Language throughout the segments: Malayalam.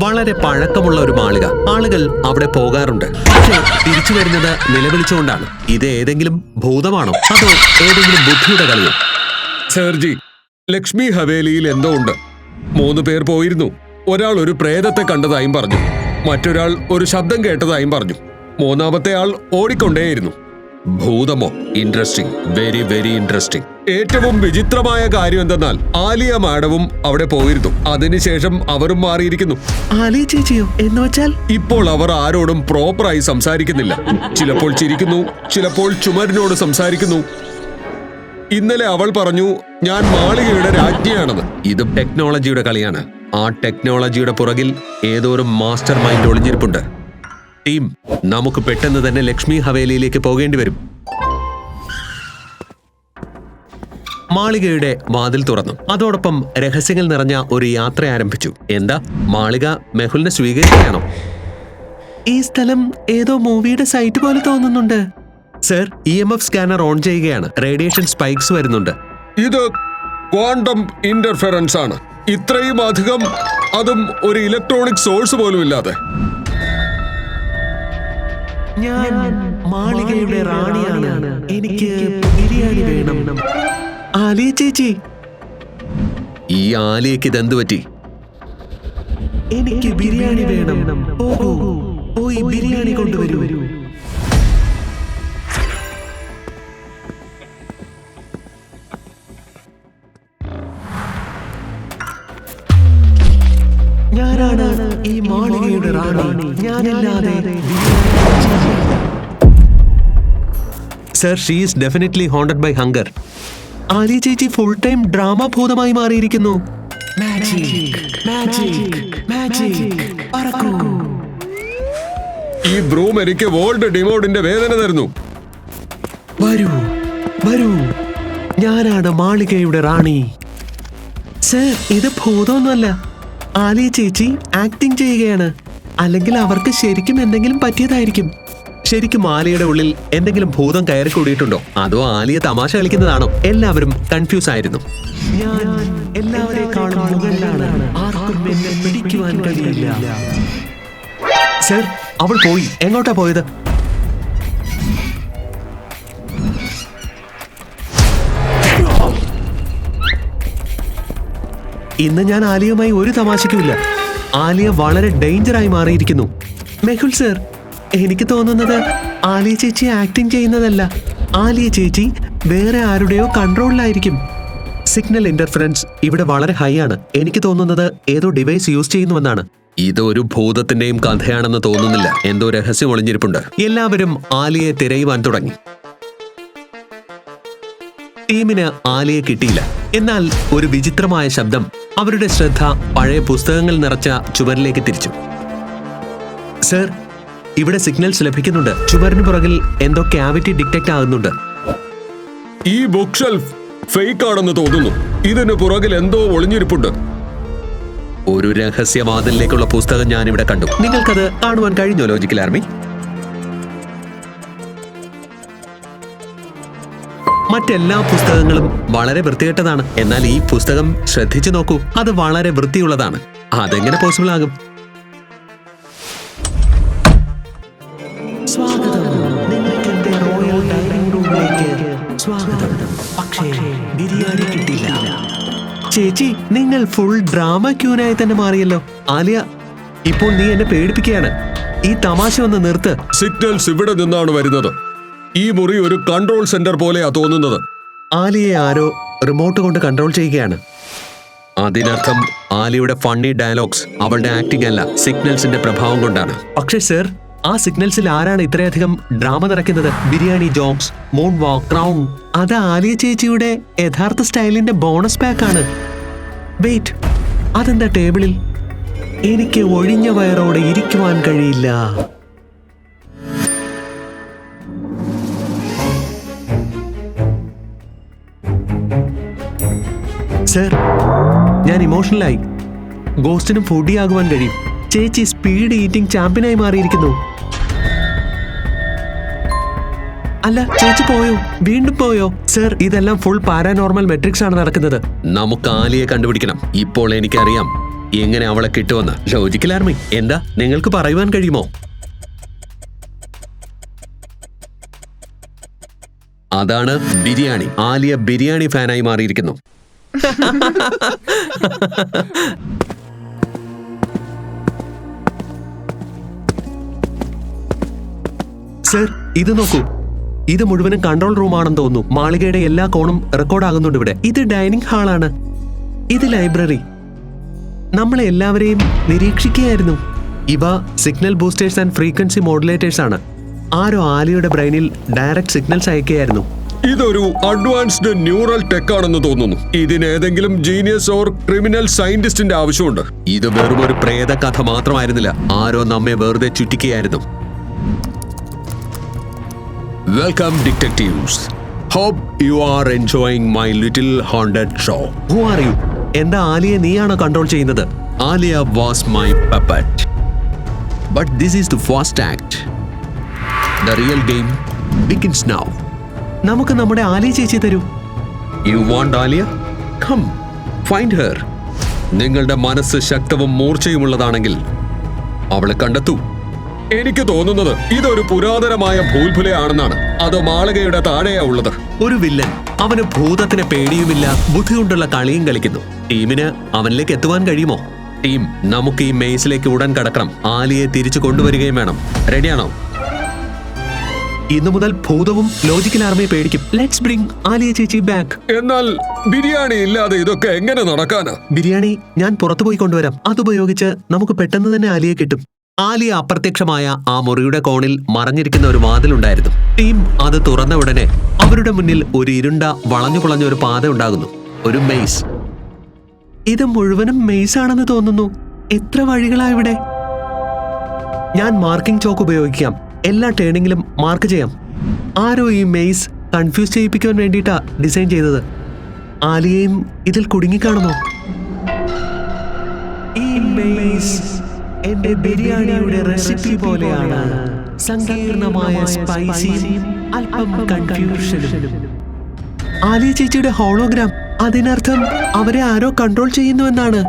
വളരെ പഴക്കമുള്ള ഒരു മാളിക. ആളുകൾ അവിടെ പോകാറുണ്ട്. പക്ഷേ തിരിച്ചു വരുന്നത് നിലവിളിച്ചുകൊണ്ടാണ്. ഇത് ഏതെങ്കിലും ഭൂതമാണോ അതോ ഏതെങ്കിലും ബുദ്ധിയുടെ കളിയോ? സർജി, ലക്ഷ്മി ഹവേലിയിൽ എന്തോ ഉണ്ട്. 3 പേർ പോയിരുന്നു. ഒരാൾ ഒരു പ്രേതത്തെ കണ്ടതായും പറഞ്ഞു. മറ്റൊരാൾ ഒരു ശബ്ദം കേട്ടതായും പറഞ്ഞു. 3-മത്തെ ആൾ ഓടിക്കൊണ്ടേയിരുന്നു. ഭൂതമോ? Interesting, very very interesting. ഏറ്റവും വിചിത്രമായ കാര്യം എന്തെന്നാൽ ആലിയ മാഡവും അവിടെ പോയിരുന്നു. അതിനുശേഷം അവരും മാറിയിരിക്കുന്നു. ആലിയ ചേച്ചിയോ എന്ന് വെച്ചാൽ? ഇപ്പോൾ അവർ ആരോടും പ്രോപ്പറായി സംസാരിക്കുന്നില്ല. ചിലപ്പോൾ ചിരിക്കുന്നു, ചിലപ്പോൾ ചുമരിനോട് സംസാരിക്കുന്നു. ഇന്നലെ അവൾ പറഞ്ഞു ഞാൻ മാളികയുടെ രാജ്ഞിയാണെന്ന്. ഇതും ടെക്നോളജിയുടെ കളിയാണ്. ആ ടെക്നോളജിയുടെ പുറകിൽ ഏതോ ഒരു മാസ്റ്റർ മൈൻഡ് ഒളിഞ്ഞിരിപ്പുണ്ട്. ടീം, നമുക്ക് പെട്ടെന്ന് തന്നെ ലക്ഷ്മി ഹവേലിയിലേക്ക് പോകേണ്ടി വരും. മാളികയുടെ വാതിൽ തുറന്നു. അതോടൊപ്പം രഹസ്യങ്ങൾ നിറഞ്ഞ ഒരു യാത്ര ആരംഭിച്ചു. എന്താ, മാളിക മെഹുലിനെ സ്വീകരിക്കുകയാണോ? ഈ സ്ഥലം ഏതോ മൂവിയുടെ സൈറ്റ് പോലെ തോന്നുന്നുണ്ട്. സർ, EMF സ്കാനർ ഓൺ ചെയ്യുകയാണ്. റേഡിയേഷൻ സ്പൈക്സ് വരുന്നുണ്ട്. ഇത് ക്വാണ്ടം ഇന്റർഫെറൻസ് ആണ്. ഇത്രയും അധികം, അതും ഒരു ഇലക്ട്രോണിക് സോഴ്സ് പോലും ഇല്ലാതെ. ഞാൻ മാളികയുടെ റാണിയാണ്. എനിക്ക് ബിരിയാണി വേണം. ആലിയ ചേച്ചി. ഈ ആലിയക്ക് ഇതെന്ത് പറ്റി? എനിക്ക് ബിരിയാണി വേണം. പോകൂ, പോയി ബിരിയാണി കൊണ്ടുവരൂ. ഞാനാണ് ഈ മാളികയുടെ റാണി. ഞാനില്ലാതെ sir, she is definitely haunted by hunger. Aliya ചേച്ചി ഫുൾ ടൈം ഡ്രാമ ഭൂതമായി മാറിയിരിക്കുന്നു. ഈ ബ്രൂം എനിക്ക് വോൾഡ് ഡിമോഡിന്റെ വേദന തരുന്നു. വരൂ വരൂ, ഞാനാണ് മാളികയുടെ റാണി. സർ, ഇത് ഭൂതമൊന്നുമല്ല. ആലിയ ചേച്ചി ആക്ടിങ് ചെയ്യുകയാണ്. അല്ലെങ്കിൽ അവർക്ക് ശരിക്കും എന്തെങ്കിലും പറ്റിയതായിരിക്കും. ശരിക്കും ആലിയയുടെ ഉള്ളിൽ എന്തെങ്കിലും ഭൂതം കയറി കൂടിയിട്ടുണ്ടോ അതോ ആലിയ തമാശ കളിക്കുന്നതാണോ? എല്ലാവരും കൺഫ്യൂസ് ആയിരുന്നു. ഞാൻ എല്ലാവരെക്കാളും മുകളിലാണ്. ആർക്കും എന്നെ പിടിക്കുവാൻ കഴിയില്ല. സർ, അവൾ പോയി. എങ്ങോട്ടാ പോയത്? ഇന്ന് ഞാൻ ആലിയുമായി ഒരു തമാശയ്ക്കുമില്ല. ആലിയ വളരെ ഡേഞ്ചറായി മാറിയിരിക്കുന്നു. മെഹുൽ സർ, എനിക്ക് തോന്നുന്നത് ആലിയ ചേച്ചി ആക്ടിങ് ചെയ്യുന്നതല്ല. ആലിയ ചേച്ചി വേറെ ആരുടെയോ കൺട്രോളിലായിരിക്കും. സിഗ്നൽ ഇന്റർഫറൻസ് ഇവിടെ വളരെ ഹൈ ആണ്. എനിക്ക് തോന്നുന്നത് ഏതോ ഡിവൈസ് യൂസ് ചെയ്യുന്നുവെന്നാണ്. ഇതൊരു ഭൂതത്തിന്റെയും കഥയാണെന്ന് തോന്നുന്നില്ല. എന്തോ രഹസ്യം ഒളിഞ്ഞിരിപ്പുണ്ട്. എല്ലാവരും ആലിയെ തിരയുവാൻ തുടങ്ങി. ടീമിന് ആലിയെ കിട്ടിയില്ല. എന്നാൽ ഒരു വിചിത്രമായ ശബ്ദം അവരുടെ ശ്രദ്ധ പഴയ പുസ്തകങ്ങൾ നിറച്ച ചുമരിലേക്ക് തിരിച്ചു. സർ, ഇവിടെ സിഗ്നൽസ് ലഭിക്കുന്നുണ്ട്. ചുമരിന് പുറകിൽ എന്തോ ക്യാവിറ്റി ഡിറ്റക്ട് ആകുന്നുണ്ട്. ഈ ബുക്ക് ഷെൽഫ് ഫേക്ക് ആണെന്ന് തോന്നുന്നു. ഇതിന് പുറകിൽ എന്തോ ഒളിഞ്ഞിരിപ്പുണ്ട്. ഒരു രഹസ്യവാതിലേക്കുള്ള പുസ്തകം ഞാൻ ഇവിടെ കണ്ടു. നിങ്ങൾക്കത് കാണുവാൻ കഴിഞ്ഞോ ലോജിക്കൽ ആർമി? മറ്റെല്ലാ പുസ്തകങ്ങളും വളരെ വൃത്തികെട്ടതാണ്. എന്നാൽ ഈ പുസ്തകം ശ്രദ്ധിച്ചു നോക്കൂ, അത് വളരെ വൃത്തിയുള്ളതാണ്. അതെങ്ങനെ പോസിബിൾ ആകും? സ്വാഗതം, നിങ്ങൾക്ക് എന്റെ റോയൽ ഡൈനിങ് റൂമിലേക്ക് സ്വാഗതം. പക്ഷേ ബിരിയാണി കിട്ടില്ല. ചേച്ചി, നിങ്ങൾ ഫുൾ ഡ്രാമ ക്യൂനായി തന്നെ മാറിയല്ലോ. ആലിയ, ഇപ്പോൾ നീ എന്നെ പേടിപ്പിക്കുകയാണ്. ഈ തമാശ ഒന്ന് നിർത്ത്. സിഗ്നൽസ് ഇവിടെ നിന്നാണ് വരുന്നത്. ഈ മുറി ഒരു കൺട്രോൾ സെന്റർ പോലെയാ തോന്നുന്നത്. ആലിയെ ആരോ റിമോട്ട് കൊണ്ട് കൺട്രോൾ ചെയ്യുകയാണ്. അതിനർത്ഥം ആലിയുടെ ഫണ്ണി ഡയലോഗ്സ് അവളുടെ ആക്ടിംഗ് അല്ല, സിഗ്നൽസിന്റെ പ്രഭാവം കൊണ്ടാണ്. പക്ഷേ സർ, ആ സിഗ്നൽസിൽ ആരാണ് ഇത്രയധികം ഡ്രാമ നിറയ്ക്കുന്നത്? Biryani jokes, moonwalk, crown, അത് ആലിയ ചേച്ചിയുടെ യഥാർത്ഥ സ്റ്റൈലിന്റെ ബോണസ് പാക്ക് ആണ്. വെയിറ്റ്, അതെന്താ ടേബിളിൽ? എനിക്ക് ഒഴിഞ്ഞ വയറോടെ ഇരിക്കുവാൻ കഴിയില്ല. സർ, ഞാൻ ഇമോഷണലായി. ഗോസ്റ്റിനും ഫുഡിയാകുവാൻ കഴിയും. ചേച്ചി സ്പീഡ് ഈറ്റിംഗ് ചാമ്പ്യനായി മാറിയിരിക്കുന്നു. അല്ല, ചേച്ചി പോയോ? വീണ്ടും പോയോ? സർ, ഇതെല്ലാം ഫുൾ പാരാനോർമൽ മെട്രിക്സ് ആണ് നടക്കുന്നത്. നമുക്ക് ആലിയെ കണ്ടുപിടിക്കണം. ഇപ്പോൾ എനിക്കറിയാം എങ്ങനെ അവളെ കിട്ടുമെന്ന്. ലോജിക്കൽ ആർമി, എന്താ നിങ്ങൾക്ക് പറയുവാൻ കഴിയുമോ? അതാണ് ബിരിയാണി. ആലിയ ബിരിയാണി ഫാനായി മാറിയിരിക്കുന്നു. സർ, ഇത് നോക്കൂ. ഇത് മുഴുവനും കൺട്രോൾ റൂമാണെന്ന് തോന്നുന്നു. മാളികയുടെ എല്ലാ കോണും റെക്കോർഡാകുന്നുണ്ട് ഇവിടെ. ഇത് ഡൈനിങ് ഹാളാണ്. ഇത് ലൈബ്രറി. നമ്മളെ എല്ലാവരെയും നിരീക്ഷിക്കുകയായിരുന്നു. ഇവ signal boosters and frequency modulators ആണ്. ആരോ ആലിയുടെ ബ്രെയിനിൽ ഡയറക്റ്റ് സിഗ്നൽസ് അയക്കുകയായിരുന്നു. ഇതൊരു അഡ്വാൻസ്ഡ് ന്യൂറൽ ടെക് ആണെന്ന് തോന്നുന്നു. ഇതിന് ഏതെങ്കിലും ജീനിയസ് ഓർ ക്രിമിനൽ സയന്റിസ്റ്റിന്റെ ആവശ്യമുണ്ട്. ഇത് വെറും ഒരു പ്രേത കഥ മാത്രമായിരുന്നില്ല. ആരോ നമ്മെ വെറുതെ ചുറ്റിക്കുകയായിരുന്നു. Welcome detectives. Hope you are enjoying my little haunted show. Who are you? എന്താ ആലിയെ നീയാണോ കൺട്രോൾ ചെയ്യുന്നത്? Aliya was my puppet. But this is the first act. The real game begins now. നമുക്ക് നമ്മുടെ ആലിയ ചേച്ചി തരൂ. You want Aliya? Come find her. നിങ്ങളുടെ മനസ്സ് ശക്തവും മൂർച്ചയുമുള്ളതാണെങ്കിൽ അവളെ കണ്ടെത്തൂ. എനിക്ക് തോന്നുന്നത് ഇതൊരു പുരാതനമായ ഭൂൽഭുലയാണെന്നാണ്. അതോ മാളികയുടെ താഴെയാ ഉള്ളത്? ഒരു വില്ലൻ. അവന് ഭൂതത്തിന് പേടിയുമില്ല, ബുദ്ധി കൊണ്ടുള്ള കളിയും കളിക്കുന്നു. ടീമിന് അവനിലേക്ക് എത്തുവാൻ കഴിയുമോ? ടീം, നമുക്ക് ഈ മെയ്സിലേക്ക് ഉടൻ കടക്കണം. ആലിയെ തിരിച്ചു കൊണ്ടുവരികയും വേണം. റെഡിയാണോ? ഇന്നു മുതൽ ഭൂതവും ലോജിക്കൽ ആർമിയെ പേടിക്കും. ലെറ്റ്സ് ബ്രിങ് ആലിയ ചേച്ചി ബാക്ക്. എന്നാൽ ബിരിയാണി ഇല്ലാതെ ഇതൊക്കെ എങ്ങനെ നടക്കാനാ? ബിരിയാണി ഞാൻ പുറത്തു പോയി കൊണ്ടുവരാം. അതുപയോഗിച്ച് നമുക്ക് പെട്ടെന്ന് തന്നെ ആലിയെ കിട്ടും. ആലിയ അപ്രത്യക്ഷമായ ആ മുറിയുടെ കോണിൽ മറഞ്ഞിരിക്കുന്ന ഒരു വാതിലുണ്ടായിരുന്നു. ടീം അത് തുറന്ന ഉടനെ അവരുടെ മുന്നിൽ ഒരു ഇരുണ്ട വളഞ്ഞു പുളഞ്ഞ ഒരു പാത ഉണ്ടാകുന്നു. ഒരു മെയ്സ്. ഇത് മുഴുവനും മെയ്സ് ആണെന്ന് തോന്നുന്നു. എത്ര വഴികളാ ഇവിടെ. ഞാൻ മാർക്കിംഗ് ചോക്ക് ഉപയോഗിക്കാം. എല്ലാ ടേണിങ്ങിലും മാർക്ക് ചെയ്യാം. ആരോ ഈ മെയ്സ് കൺഫ്യൂസ് ചെയ്യിപ്പിക്കാൻ വേണ്ടിയിട്ടാ ഡിസൈൻ ചെയ്തത്. ആലിയയും ഇതിൽ കുടുങ്ങിക്കാണുമോ? ഈ മെയ്സ് എന്റെ ബിരിയാണിയുടെ റെസിപ്പി പോലെയാണ്. സങ്കീർണമായ സ്പൈസിയും അല്പം കൺഫ്യൂഷനും. ആലിയ ചേച്ചിയുടെ ഹോളോഗ്രാം. അതിനർത്ഥം അവരെ ആരോ കൺട്രോൾ ചെയ്യുന്നുവെന്നാണ്.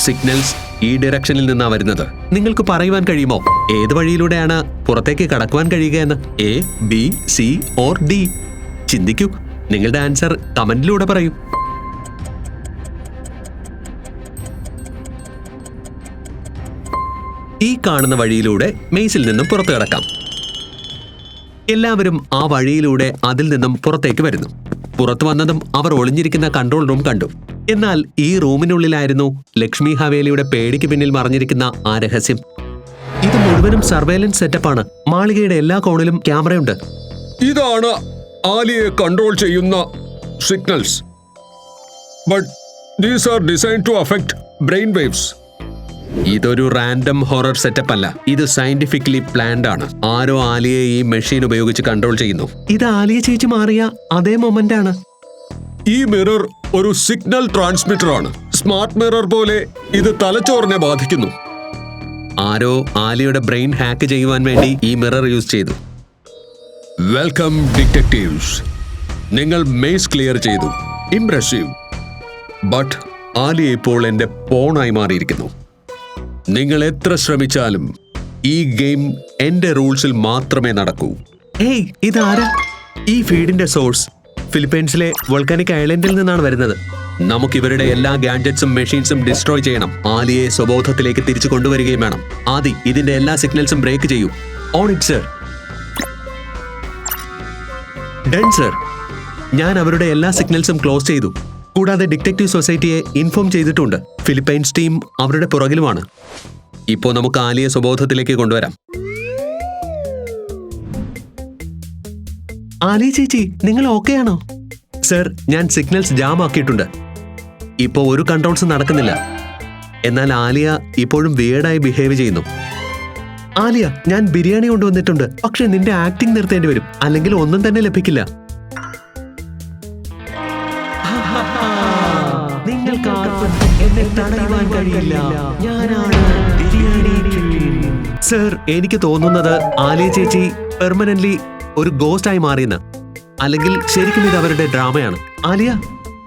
സിഗ്നൽസ് ഈ ഡയറക്ഷനിൽ നിന്നാ വരുന്നത്. നിങ്ങൾക്ക് പറയുവാൻ കഴിയുമോ ഏത് വഴിയിലൂടെയാണ് പുറത്തേക്ക് കടക്കുവാൻ കഴിയുക എന്ന്? A, B, C or D? ചിന്തിക്കൂ. നിങ്ങളുടെ ആൻസർ കമന്റിലൂടെ പറയൂ. ഈ കാണുന്ന വഴിയിലൂടെ മെയ്സിൽ നിന്നും പുറത്തു കടക്കാം. എല്ലാവരും ആ വഴിയിലൂടെ അതിൽ നിന്നും പുറത്തേക്ക് വരുന്നു. പുറത്തു വന്നതും അവർ ഒളിഞ്ഞിരിക്കുന്ന കൺട്രോൾ റൂം കണ്ടു. എന്നാൽ ഈ റൂമിനുള്ളിലായിരുന്നു ലക്ഷ്മി ഹവേലിയുടെ പേടിക്ക് പിന്നിൽ മറഞ്ഞിരിക്കുന്ന ആ രഹസ്യം. ഇത് മുഴുവനും സർവൈലൻസ് സെറ്റപ്പാണ്. മാളികയുടെ എല്ലാ കോണിലും ക്യാമറയുണ്ട്. ഇതാണ് ആലിയെ കൺട്രോൾ ചെയ്യുന്ന signals. But these are designed to affect brain waves. ഇതൊരു റാൻഡം ഹൊറർ സെറ്റപ്പ് അല്ല. ഇത് സയന്റിഫിക്കലി പ്ലാൻഡ് ആണ്. ആരോ ആലിയെ ഈ മെഷീൻ ഉപയോഗിച്ച് കൺട്രോൾ ചെയ്യുന്നു. ഇത് ആലിയ ചേച്ചി മാറിയ അതേ മൊമെന്റ് ആണ്. ഈ മിറർ ഒരു സിഗ്നൽ ട്രാൻസ്മിറ്റർ ആണ്. സ്മാർട്ട് മിറർ പോലെ ഇത് തലച്ചോറിനെ ബാധിക്കുന്നു. ആരോ ആലിയുടെ ബ്രെയിൻ ഹാക്ക് ചെയ്യുവാൻ വേണ്ടി ഈ മിറർ യൂസ് ചെയ്തു. Welcome detectives. നിങ്ങൾ മെയ്സ് ക്ലിയർ ചെയ്തു. ഇംപ്രസീവ്. ബട്ട് ആലിയ ഇപ്പോൾ എന്റെ പോണായി മാറിയിരിക്കുന്നു. നിങ്ങൾ എത്ര ശ്രമിച്ചാലും ഈ ഗെയിം എന്റെ റൂൾസിൽ മാത്രമേ നടക്കൂ. ഏയ്, ഇതാരാ? ഈ ഫീഡിന്റെ സോഴ്സ് ഫിലിപ്പൈൻസിലെ വോൾക്കാനിക് ഐലൻഡിൽ നിന്നാണ് വരുന്നത്. നമുക്ക് ഇവരുടെ എല്ലാ ഗാഡ്ജറ്റ്സും മെഷീൻസും ഡിസ്ട്രോയ് ചെയ്യണം. ആലിയെ സ്വബോധത്തിലേക്ക് തിരിച്ചു കൊണ്ടുവരികയും വേണം. ആദി, ഇതിന്റെ എല്ലാ സിഗ്നൽസും ബ്രേക്ക് ചെയ്യൂ. On it sir. Done sir. ഞാൻ അവരുടെ എല്ലാ സിഗ്നൽസും ക്ലോസ് ചെയ്തു. കൂടാതെ ഡിറ്റക്റ്റീവ് സൊസൈറ്റിയെ ഇൻഫോം ചെയ്തിട്ടുണ്ട്. ഫിലിപ്പൈൻസ് ടീം അവരുടെ പുറകിലുമാണ്. ഇപ്പോൾ നമുക്ക് ആലിയെ സ്വബോധത്തിലേക്ക് കൊണ്ടുവരാം. ആലിയ ചേച്ചി, നിങ്ങൾ ഓക്കെ ആണോ? സർ, ഞാൻ സിഗ്നൽസ് ജാം ആക്കിയിട്ടുണ്ട്. ഇപ്പോ ഒരു കൺട്രോൾസും നടക്കുന്നില്ല. എന്നാൽ ആലിയ ഇപ്പോഴും വിയേർഡായി ബിഹേവ് ചെയ്യുന്നു. ആലിയ, ഞാൻ ബിരിയാണി കൊണ്ടുവന്നിട്ടുണ്ട്. പക്ഷെ നിന്റെ ആക്ടിംഗ് നിർത്തേണ്ടി വരും, അല്ലെങ്കിൽ ഒന്നും തന്നെ ലഭിക്കില്ല. നിങ്ങൾക്ക് ആർക്കും എന്നെ തടയുവാൻ കഴിയില്ല. ഞാനാണ് ബിരിയാണി ക്വീൻ. സർ, എനിക്ക് തോന്നുന്നത് ആലിയ ചേച്ചി പെർമനന്റ്ലി ഒരു ഗോസ്റ്റ് ആയി മാറിയെന്ന്. അല്ലെങ്കിൽ ശരിക്കും ഇത് അവരുടെ ഡ്രാമയാണ്. ആലിയ,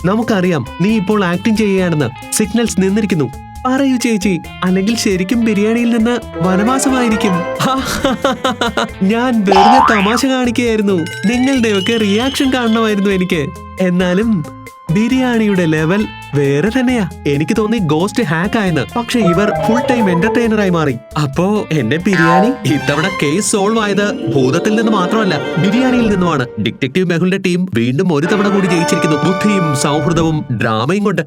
നമുക്കറിയാം നീ ഇപ്പോൾ ആക്ടിംഗ് ചെയ്യുകയാണെന്ന്. സിഗ്നൽസ് നിന്നിരിക്കുന്നു. പറയൂ ചേച്ചി, അല്ലെങ്കിൽ ശരിക്കും ബിരിയാണിയിൽ നിന്ന് വനവാസമായിരിക്കും. ഞാൻ വെറുതെ തമാശ കാണിക്കുകയായിരുന്നു. നിങ്ങളുടെയൊക്കെ റിയാക്ഷൻ കാണണമായിരുന്നു എനിക്ക്. എന്നാലും ബിരിയാണിയുടെ ലെവൽ വേറെ തന്നെയാ. എനിക്ക് തോന്നി ഗോസ്റ്റ് ഹാക്ക് ആയെന്ന്. പക്ഷെ ഇവർ ഫുൾ ടൈം എന്റർടൈനറായി മാറി. അപ്പോ എന്റെ ബിരിയാണി ഇത്തവണ കേസ് സോൾവ് ആയത് ഭൂതത്തിൽ നിന്ന് മാത്രമല്ല, ബിരിയാണിയിൽ നിന്നുമാണ്. ഡിറ്റക്റ്റീവ് മെഹുലിന്റെ ടീം വീണ്ടും ഒരു തവണ കൂടി ജയിച്ചിരിക്കുന്നു. ബുദ്ധിയും സൗഹൃദവും ഡ്രാമയും കൊണ്ട്.